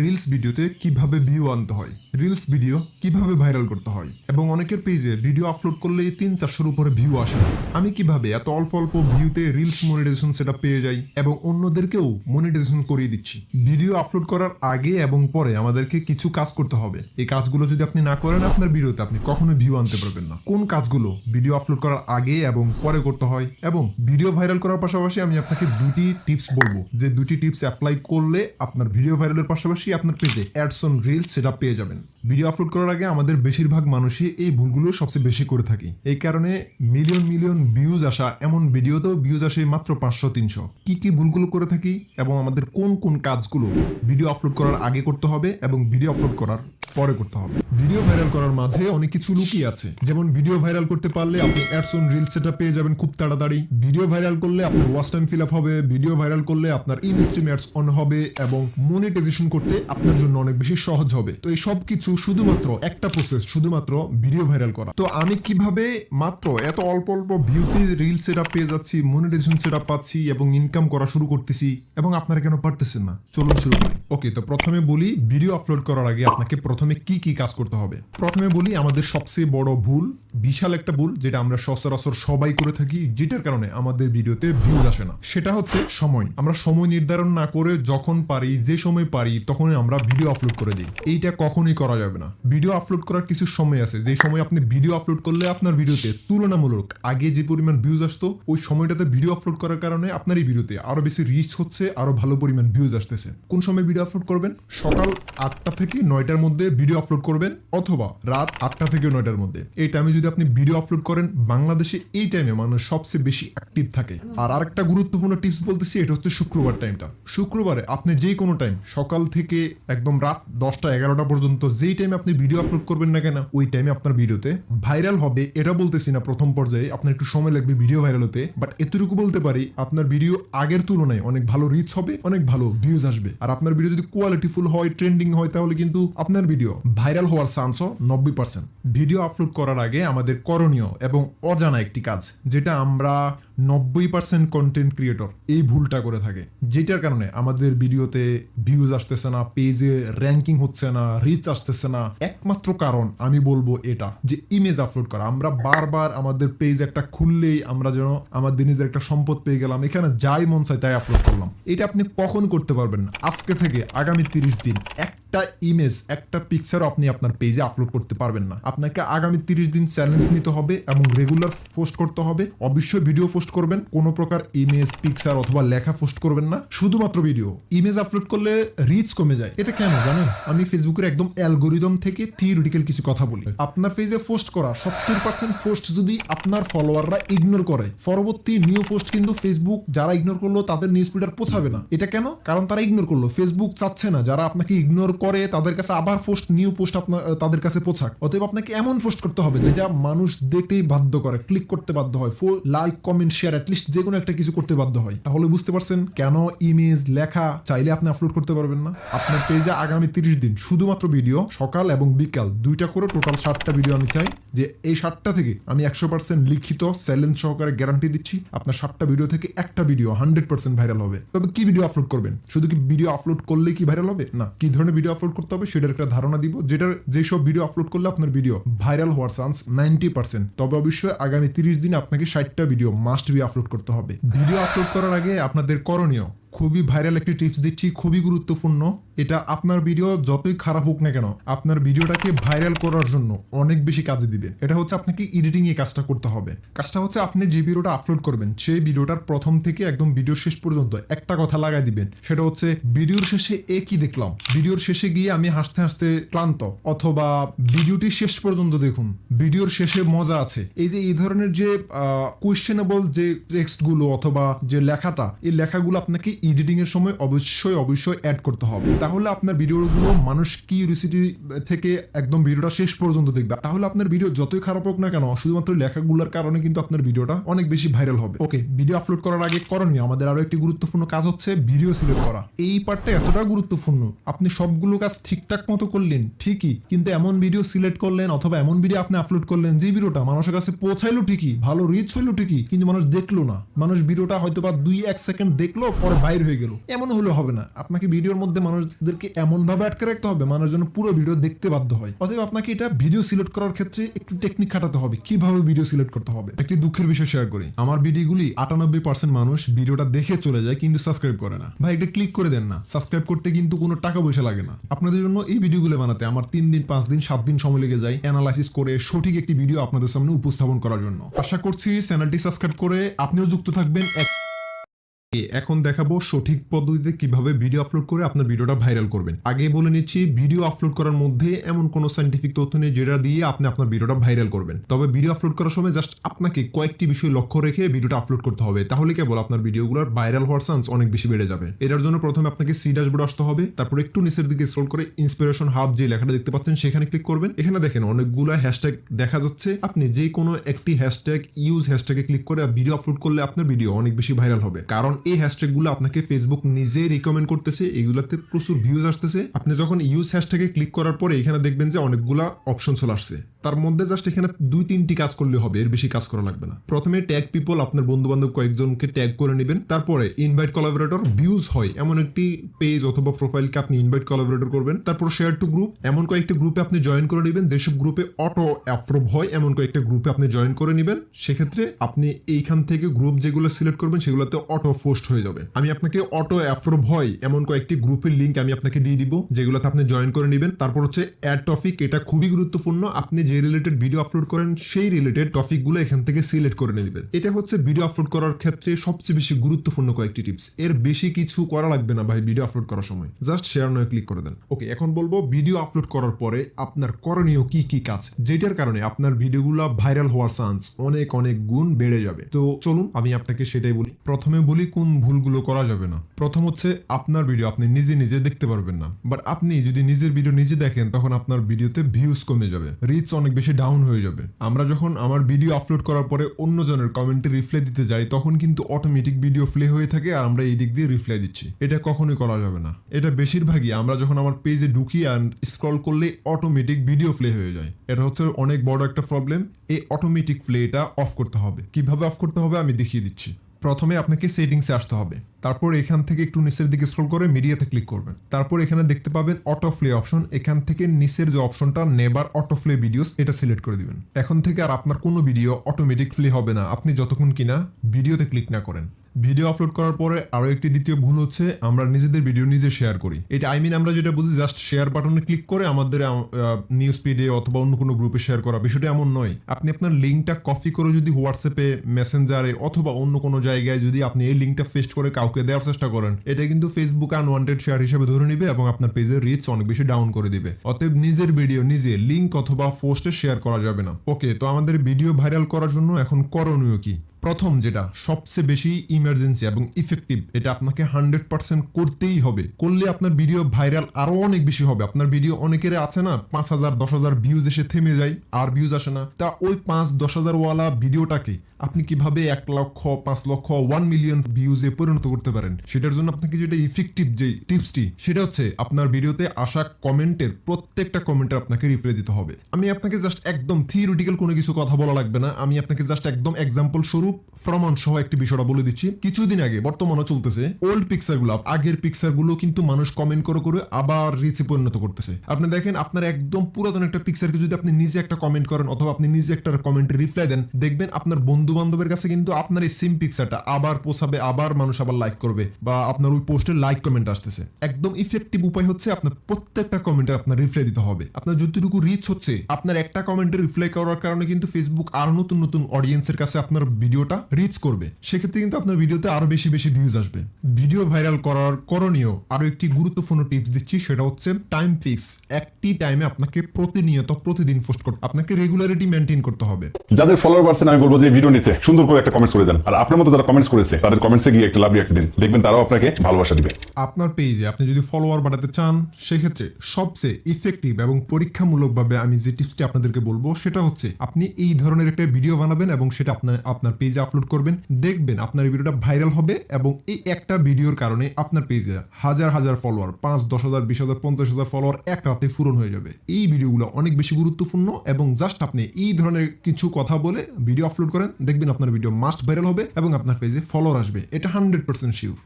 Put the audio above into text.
Reels ভিডিওতে কিভাবে view আনতে হয়, রিলস ভিডিও কিভাবে ভাইরাল করতে হয় এবং অনেকের পেজে ভিডিও আপলোড করলেই 300-400 উপরে ভিউ আসে। আমি কিভাবে এত অল্প অল্প ভিউতে রিলস মনিটাইজেশন সেটা পেয়ে যাই এবং অন্যদেরকেও মনিটাইজেশন করিয়ে দিচ্ছি। ভিডিও আপলোড করার আগে এবং পরে আমাদেরকে কিছু কাজ করতে হবে। এই কাজগুলো যদি আপনি না করেন আপনার ভিডিওতে আপনি কখনোই ভিউ আনতে পারবেন না। কোন কাজগুলো ভিডিও আপলোড করার আগে এবং পরে করতে হয় এবং ভিডিও ভাইরাল করার পাশাপাশি আমি আপনাকে দুটি টিপস বলবো, যে দুটি টিপস অ্যাপ্লাই করলে আপনার ভিডিও ভাইরালের পাশাপাশি আপনার পেজে অ্যাডস অন রিলস সেটা পেয়ে যাবেন। ভিডিও আপলোড করার আগে আমাদের বেশিরভাগ মানুষই এই ভুলগুলো সবচেয়ে বেশি করে থাকি। এই কারণে মিলিয়ন মিলিয়ন ভিউজ আসা এমন ভিডিওতেও ভিউজ আসে মাত্র 500-300। কি ভুলগুলো করে থাকি এবং আমাদের কোন কোন কাজগুলো ভিডিও আপলোড করার আগে করতে হবে এবং ভিডিও আপলোড করার পরে করতে হবে। ভিডিও ভাইরাল করার মাঝে অনেক কিছু লুকিয়ে আছে, যেমন ভিডিও ভাইরাল করতে পারলে আপনি অ্যাডস অন রিলস সেটা পেয়ে যাবেন খুব তাড়াতাড়ি। ভিডিও ভাইরাল করলে আপনার ওয়াচ টাইম ফিল আপ হবে। ভিডিও ভাইরাল করলে আপনার ইন স্ট্রিম অ্যাডস অন হবে এবং মনিটাইজেশন করতে আপনার জন্য অনেক বেশি সহজ হবে। তো এই সব কিছু শুধুমাত্র একটা প্রসেস, শুধুমাত্র ভিডিও ভাইরাল করা। তো আমি কিভাবে মাত্র এত অল্প অল্প ভিউতে রিলস সেটা পেয়ে যাচ্ছি, মনিটাইজেশন সেটা পাচ্ছি এবং ইনকাম করা শুরু করতেছি এবং আপনারা কেন পারতেছেন না? চলুন শুরু করি। ওকে, তো প্রথমে বলি ভিডিও আপলোড করার আগে আপনাকে প্রথমে কি কাজ করতে হবে। প্রথমে বলি আমাদের সবচেয়ে বড় ভুল, বিশাল একটা ভুল যেটা আমরা সচরাচর সবাই করে থাকি, যেটার কারণে আমাদের ভিডিওতে ভিউজ আসে না, সেটা হচ্ছে সময়। আমরা সময় নির্ধারণ না করে যখন পারি, যে সময় পারি তখনই আমরা ভিডিও আপলোড করে দিই। এইটা কখনোই করা যাবে না। ভিডিও আপলোড করার কিছু সময় আছে, যে সময় আপনি ভিডিও আপলোড করলে আপনার ভিডিওতে তুলনামূলক আগে যে পরিমাণ ভিউজ আসতো ওই সময়টাতে ভিডিও আপলোড করার কারণে আপনার এই ভিডিওতে আরো বেশি রিচ হচ্ছে, আরো ভালো পরিমাণ ভিউজ আসতেছে। কোন সময় ভিডিও আপলোড করবেন? সকাল 8টা থেকে 9টার মধ্যে ভিডিও আপলোড করবেন অথবা রাত 8টা থেকে 9টার মধ্যে। এই টাইমে যদি আপনি ভিডিও আপলোড করেন, বাংলাদেশে এই টাইমে মানুষ সবচেয়ে বেশি অ্যাক্টিভ থাকে। আর আরেকটা গুরুত্বপূর্ণ টিপস বলতেছি, এটা হচ্ছে শুক্রবার টাইমটা। শুক্রবারে আপনি যে কোনো টাইম, সকাল থেকে একদম রাত 10টা-11টা পর্যন্ত যেই টাইমে আপনি ভিডিও আপলোড করবেন না কেন, ওই টাইমে আপনার ভিডিওতে ভাইরাল হবে। এটা বলতেছি না প্রথম পর্যায়ে আপনার একটু সময় লাগবে ভিডিও ভাইরাল হতে, বাট এতটুকু বলতে পারি আপনার ভিডিও আগের তুলনায় অনেক ভালো রিচ হবে, অনেক ভালো ভিউজ আসবে। আর আপনার ভিডিও যদি কোয়ালিটিফুল হয়, ট্রেন্ডিং হয়, তাহলে কিন্তু আপনার ভিডিও ভাইরাল হওয়ার চান্সও 90%। ভিডিও আপলোড করার আগে আমাদের করণীয় এবং অজানা একটি কাজ, যেটা আমরা 90% কন্টেন্ট ক্রিয়েটর এই ভুলটা করে থাকে, যেটার কারণে আমাদের ভিডিওতে ভিউজ আসতেছে না, পেজে র্যাঙ্কিং হচ্ছে না, রিচ আসতেছে না। একমাত্র কারণ আমি বলবো এটা, যে ইমেজ আপলোড করা। আমরা বারবার আমাদের পেজ একটা খুললেই আমরা যেন আমাদের নিজের একটা সম্পদ পেয়ে গেলাম, এখানে যাই মন চায় তাই আপলোড করলাম। এটা আপনি কখন করতে পারবেন না? আজকে থেকে আগামী 30 দিন একটা ইমেজ, একটা পিকচারও আপনি আপনার পেজে আপলোড করতে পারবেন না। আপনাকে আগামী 30 দিন চ্যালেঞ্জ নিতে হবে এবং রেগুলার পোস্ট করতে হবে। অবশ্যই ভিডিও পোস্ট করবেন, কোনো প্রকার ইমেজ, পিকচার অথবা লেখা পোস্ট করবেন না, শুধুমাত্র ভিডিও। ইমেজ আপলোড করলে রিচ কমে যায়। এটা কেন জানেন? আমি ফেসবুকের একদম অ্যালগোরিদম থেকে থিওরিটিক্যাল কিছু কথা বলি। আপনার পেজে পোস্ট করা 70% পোস্ট যদি আপনার ফলোয়াররা ইগনোর করে, পরবর্তী নিউ পোস্ট কিন্তু ফেসবুক যারা ইগনোর করলো তাদের নিউজ ফিড আর পৌঁছাবে না। এটা কেন? কারণ তারা ইগনোর করলো। ফেসবুক চাচ্ছে না যারা আপনাকে ইগনোর করে তাদের কাছে আবার পোস্ট, নিউ পোস্ট আপনার তাদের কাছে পৌঁছাক। অতএব আপনাকে এমন পোস্ট করতে হবে যেটা মানুষ দেখতেই বাধ্য করে, ক্লিক করতে বাধ্য হয়, লাইক, কমেন্ট, শেয়ার, অ্যাটলিস্ট যে কোনো একটা কিছু করতে বাধ্য হয়। তাহলে বুঝতে পারছেন কেন ইমেজ, লেখা চাইলে আপনি আপলোড করতে পারবেন না। আপনার পেজে আগামী 30 দিন শুধুমাত্র ভিডিও, সকাল এবং বিকাল 2টা করে টোটাল 7টা ভিডিও আমি চাই, যে এই 7টা থেকে আমি 100% লিখিত চ্যালেঞ্জ সহকারে গ্যারান্টি দিচ্ছি আপনার 7টা ভিডিও থেকে একটা ভিডিও 100% ভাইরাল হবে। তবে কি ভিডিও আপলোড করবেন? শুধু কি ভিডিও আপলোড করলে কি ভাইরাল হবে? না, কি ধরনের ভিডিও আপলোড করতে হবে সেটার একটা ধারণা দিব, যেসব ভিডিও আপলোড করলে আপনার ভিডিও ভাইরাল হওয়ার চান্স 90%। তবে অবশ্যই আগামী 30 দিনে আপনাকে 60টা ভিডিও মাস্ট বি আপলোড করতে হবে। ভিডিও আপলোড করার আগে আপনাদের করণীয়, খুবই ভাইরাল একটি টিপস দিচ্ছি, খুবই গুরুত্বপূর্ণ। এটা আপনার ভিডিও যতই খারাপ হোক না কেন, আপনার ভিডিওটাকে ভাইরাল করার জন্য অনেক বেশি কাজে দিবে। এটা হচ্ছে আপনাকে এডিটিং এ কাজটা করতে হবে। কাজটা হচ্ছে আপনি যে ভিডিওটা আপলোড করবেন সেই ভিডিওটার প্রথম থেকে একদম ভিডিওর শেষ পর্যন্ত একটা কথা লাগাই দিবেন, সেটা হচ্ছে ভিডিওর শেষে কি দেখলাম, ভিডিওর শেষে গিয়ে আমি হাসতে হাসতে ক্লান্ত, অথবা ভিডিওটি শেষ পর্যন্ত দেখুন, ভিডিওর শেষে মজা আছে। এই ধরনের যে কোয়েশ্চেনেবল যে টেক্সট গুলো অথবা যে লেখাটা, এই লেখাগুলো আপনাকে এডিটিং এর সময় অবশ্যই অ্যাড করতে হবে। তাহলে আপনার ভিডিওগুলো মানুষ কিউরিওসিটি থেকে একদম ভিডিওটা শেষ পর্যন্ত দেখবে। তাহলে আপনার ভিডিও যতই খারাপ হোক না কেন, শুধুমাত্র লেখাগুলোর কারণে কিন্তু আপনার ভিডিওটা অনেক বেশি ভাইরাল হবে। ওকে, ভিডিও আপলোড করার আগে করণীয় আমাদের আরো একটি গুরুত্বপূর্ণ কাজ হচ্ছে ভিডিও সিলেক্ট করা। এই পার্টটা এতটা গুরুত্বপূর্ণ, আপনি সবগুলো কাজ ঠিকঠাক মতো করলেন ঠিকই, কিন্তু এমন ভিডিও সিলেক্ট করলেন অথবা এমন ভিডিও আপনি আপলোড করলেন যে ভিডিওটা মানুষের কাছে পৌঁছাইলো ঠিকই, ভালো রিচ হইলো ঠিকই, কিন্তু মানুষ দেখলো না। মানুষ ভিডিওটা হয়তো বা 2-1 সেকেন্ড দেখলো, পরে বাইর হয়ে গেল, এমন হলে হবে না। আপনাকে ভিডিওর মধ্যে মানুষদেরকে এমন ভাবে আটকে রাখতে হবে মানুষ যেন পুরো ভিডিও দেখতে বাধ্য হয়। অতএব আপনাকে এটা ভিডিও সিলেক্ট করার ক্ষেত্রে একটু টেকনিক খাটাতে হবে, কিভাবে ভিডিও সিলেক্ট করতে হবে। একটি দুঃখের বিষয় শেয়ার করি, আমার ভিডিওগুলি 98% মানুষ ভিডিওটা দেখে চলে যায় কিন্তু সাবস্ক্রাইব করে না। ভাই এটা ক্লিক করে দেন না, সাবস্ক্রাইব করতে কিন্তু কোনো টাকা পয়সা লাগে না। আপনাদের জন্য এই ভিডিওগুলো বানাতে আমার 3 দিন 5 দিন 7 দিন সময় লেগে যায় অ্যানালাইসিস করে সঠিক একটি ভিডিও আপনাদের সামনে উপস্থাপন করার জন্য। আশা করছি চ্যানেলটি সাবস্ক্রাইব করে আপনিও যুক্ত থাকবেন। এখন দেখাবো সঠিক পদ্ধতিতে কিভাবে ভিডিও আপলোড করে আপনার ভিডিওটা ভাইরাল করবেন। আগে বলে নিচ্ছি, ভিডিও আপলোড করার মধ্যে এমন কোনো সাইন্টিফিক তথ্য নেই যেটা দিয়ে আপনি আপনার ভিডিওটা ভাইরাল করবেন। তবে ভিডিও আপলোড করার সময় জাস্ট আপনাকে কয়েকটি বিষয় লক্ষ্য রেখে ভিডিওটা আপলোড করতে হবে, তাহলে কেবল আপনার ভিডিওগুলোর ভাইরাল হওয়ার চান্স অনেক বেশি বেড়ে যাবে। এটার জন্য প্রথমে আপনাকে সি ড্যাশবোর্ড আসতে হবে, তারপর একটু নিচের দিকে স্ক্রল করে ইন্সপিরেশন হাব যে লেখাটা দেখতে পাচ্ছেন সেখানে ক্লিক করবেন। এখানে দেখেন অনেকগুলো হ্যাশট্যাগ দেখা যাচ্ছে। আপনি যে কোনো একটি হ্যাশট্যাগ ইউজ হ্যাশট্যাগে ক্লিক করে ভিডিও আপলোড করলে আপনার ভিডিও অনেক বেশি ভাইরাল হবে, কারণ এই হ্যাশট্যাগুলো আপনাকে ফেসবুক নিজেই রিকমেন্ড করতেছে, এগুলাতে প্রচুর ভিউজ আসতেছে। আপনি যখন ইউজ হ্যাশট্যাগে ক্লিক করার পরে এখানে দেখবেন যে অনেকগুলা অপশন চলে আসছে, তার মধ্যে জাস্ট এখানে 2-3টি কাজ করলে হবে, এর বেশি কাজ করা লাগবে না। প্রথমে ট্যাগ পিপল, আপনার বন্ধু বান্ধব কয়েকজনকে ট্যাগ করে নেবেন। তারপরে ইনভাইট কোলাবোরেটর, ভিউজ হয় এমন একটি পেজ অথবা প্রোফাইলকে আপনি ইনভাইট কোলাবোরেটর করবেন। তারপর শেয়ার টু গ্রুপ, এমন কয়েকটি গ্রুপে আপনি জয়েন করে নেবেন। যেসব গ্রুপে অটো অ্যাপ্রুভ হয় এমন কয়েকটা গ্রুপে আপনি জয়েন করে নেবেন। সেক্ষেত্রে আপনি এইখান থেকে গ্রুপ যেগুলো সিলেক্ট করবেন সেগুলোতে অটো পোস্ট হয়ে যাবে। আমি আপনাকে অটো অ্যাপ্রুভ হয় এমন কয়েকটি গ্রুপের লিঙ্ক আমি আপনাকে দিয়ে দিব, যেগুলোতে আপনি জয়েন করে নেবেন। তারপর হচ্ছে অ্যাড টপিক, এটা খুবই গুরুত্বপূর্ণ। আপনি যে রিলেটেড ভিডিও আপলোড করেন সেই রিলেটেড টপিকগুলো এখান থেকে সিলেক্ট করে নেবেন। এটা হচ্ছে ভিডিও আপলোড করার ক্ষেত্রে সবচেয়ে বেশি গুরুত্বপূর্ণ কয়েকটি টিপস। এর বেশি কিছু করা লাগবে না ভাই ভিডিও আপলোড করার সময়, জাস্ট শেয়ার নয় ক্লিক করে দেন। ওকে, এখন বলবো ভিডিও আপলোড করার পরে আপনার করণীয় কি কি কাজ, যেটার কারণে আপনার ভিডিওগুলো ভাইরাল হওয়ার চান্স অনেক অনেক গুণ বেড়ে যাবে। তো চলুন আমি আপনাকে সেটাই বলি। প্রথমে বলি কোন ভুলগুলো করা যাবে না। প্রথম হচ্ছে আপনার ভিডিও আপনি নিজে নিজে দেখতে পারবেন না, বাট আপনি যদি নিজের ভিডিও নিজে দেখেন তখন আপনার ভিডিওতে ভিউজ কমে যাবে, রিচ অনেক বেশি ডাউন হয়ে যাবে। আমরা যখন আমার ভিডিও আপলোড করার পরে অন্যজনের কমেন্টে রিপ্লাই দিতে যাই তখন কিন্তু অটোমেটিক ভিডিও প্লে হয়ে থাকে আর আমরা এই দিক দিয়ে রিপ্লাই দিচ্ছি। এটা কখনোই করা যাবে না। এটা বেশিরভাগই আমরা যখন আমার পেজে ঢুকি অ্যান্ড স্ক্রল করলে অটোমেটিক ভিডিও প্লে হয়ে যায়। এটা হচ্ছে অনেক বড় একটা প্রবলেম। এই অটোমেটিক প্লেটা অফ করতে হবে। কিভাবে অফ করতে হবে আমি দেখিয়ে দিচ্ছি। প্রথমে আপনাকে সেটিংসে আসতে হবে, তারপর এখান থেকে একটু নিচের দিকে স্ক্রল করে মিডিয়াতে ক্লিক করবেন। তারপর এখানে দেখতে পাবেন অটো প্লে অপশন, এখান থেকে নিচের যে অপশনটা নেভার অটো প্লে ভিডিওস এটা সিলেক্ট করে দিবেন। এখন থেকে আর আপনার কোনো ভিডিও অটোমেটিক প্লে হবে না আপনি যতক্ষণ কিনা ভিডিওতে ক্লিক না করেন। ভিডিও আপলোড করার পরে আরো একটি দ্বিতীয় ভুল হচ্ছে আমরা নিজেদের ভিডিও নিজে শেয়ার করি। এটা আমরা যেটা বুঝি জাস্ট শেয়ার বাটনে ক্লিক করে আমাদের নিউজ ফিডে অথবা অন্য কোনো গ্রুপে শেয়ার করা, বিষয়টা এমন নয়। আপনি আপনার লিঙ্কটা কপি করে যদি হোয়াটসঅ্যাপে, মেসেঞ্জারে অথবা অন্য কোনো জায়গায় যদি আপনি এই লিঙ্কটা পেস্ট করে কাউকে দেওয়ার চেষ্টা করেন, এটা কিন্তু ফেসবুক আনওয়ান্টেড শেয়ার হিসেবে ধরে নিবে এবং আপনার পেজের রিচ অনেক বেশি ডাউন করে দিবে। অতএব নিজের ভিডিও নিজে লিঙ্ক অথবা পোস্টে শেয়ার করা যাবে না। ওকে, তো আমাদের ভিডিও ভাইরাল করার জন্য এখন করণীয় কি? প্রথম যেটা সবচেয়ে বেশি ইমার্জেন্সি এবং ইফেক্টিভ, এটা আপনাকে 100% করতেই হবে। করলে আপনার ভিডিও ভাইরাল আরো অনেক বেশি হবে। আপনার ভিডিও অনেকের আছে না 5,000 10,000 ভিউজ এসে থেমে যায় আর ভিউজ আসে না, তা ওই 5-10,000 ওয়ালা ভিডিওটাকে আপনি কিভাবে 1 লক্ষ 5 লক্ষ 1 মিলিয়ন ভিউজে পরিণত করতে পারেন, সেটার জন্য আপনাকে যেটা ইফেক্টিভ যে টিপসটি সেটা হচ্ছে আপনার ভিডিওতে আসা কমেন্টের প্রত্যেকটা কমেন্টে আপনাকে রিপ্লাই দিতে হবে। আমি আপনাকে জাস্ট একদম থিওরিটিক্যাল কোনো কিছু কথা বলা লাগবে না, আমি আপনাকে জাস্ট একদম এক্সাম্পল স্বরূপ প্রমাণ সহ একটি বিষয়টা বলে দিচ্ছি। কিছুদিন আগে বর্তমানে চলতেছে ওল্ড পিকচার গুলো, আগের পিকচার গুলো কিন্তু মানুষ কমেন্ট করে করে আবার রিচে পরিণত করতেছে। আপনি দেখেন আপনার একদম পুরাতন একটা পিকচারকে যদি আপনি নিজে একটা কমেন্ট করেন অথবা আপনি নিজে একটা কমেন্টে রিপ্লাই দেন, দেখবেন আপনার বন্ধু বান্ধবের কাছে কিন্তু আপনার এই সেম পিকচারটা আবার পোষাবে, আবার মানুষ আবার লাইক করবে বা আপনার ওই পোস্টে লাইক কমেন্ট আসতেছে। একদম ইফেক্টিভ উপায় হচ্ছে আপনার প্রত্যেকটা কমেন্টে আপনার রিপ্লাই দিতে হবে। আপনার যতটুকু রিচ হচ্ছে আপনার একটা কমেন্টে রিপ্লাই করার কারণে কিন্তু ফেসবুক আর নতুন নতুন অডিয়েন্সের কাছে আপনার ভিডিওটা রিচ করবে। সেক্ষেত্রে কিন্তু আপনার ভিডিওতে আরো বেশি বেশি ভিউজ আসবে। ভিডিও ভাইরাল করার করণীয় আরো একটি গুরুত্বপূর্ণ টিপস দিচ্ছি, সেটা হচ্ছে টাইম ফিক্স। একটি টাইমে আপনাকে প্রতিনিয়ত প্রতিদিন পোস্ট করতে, আপনাকে রেগুলারিটি মেইনটেইন করতে হবে। যাদের ফলোয়ার বাড়ছেন আমি বলবো যে ভিডিও নিচে সুন্দর করে একটা কমেন্টস করে দেন, আর আপনার মতো যারা কমেন্টস করেছে তাদের কমেন্টসে গিয়ে একটা লাভ রিঅ্যাক্ট দিন, দেখবেন তারাও আপনাকে ভালোবাসা দিবে। আপনার পেজে আপনি যদি ফলোয়ার বাড়াতে চান সেক্ষেত্রে সবচেয়ে ইফেক্টিভ এবং পরীক্ষামূলকভাবে আমি যে টিপসটি আপনাদেরকে বলবো সেটা হচ্ছে আপনি এই ধরনের একটা ভিডিও বানাবেন এবং সেটা আপনার পেজে আপলোড করবেন। দেখবেন আপনার ভিডিওটা ভাইরাল হবে এবং এই একটা ভিডিওর কারণে আপনার পেজে হাজার হাজার ফলোয়ার, 5-10,000 20,000 50,000 ফলোয়ার এক রাতে পূরণ হয়ে যাবে। এই ভিডিওগুলো অনেক বেশি গুরুত্বপূর্ণ এবং জাস্ট আপনি এই ধরনের কিছু কথা বলে ভিডিও আপলোড করেন, দেখবেন আপনার ভিডিও মাস্ট ভাইরাল হবে এবং আপনার পেজে ফলোয়ার আসবে। এটা 100% শিওর।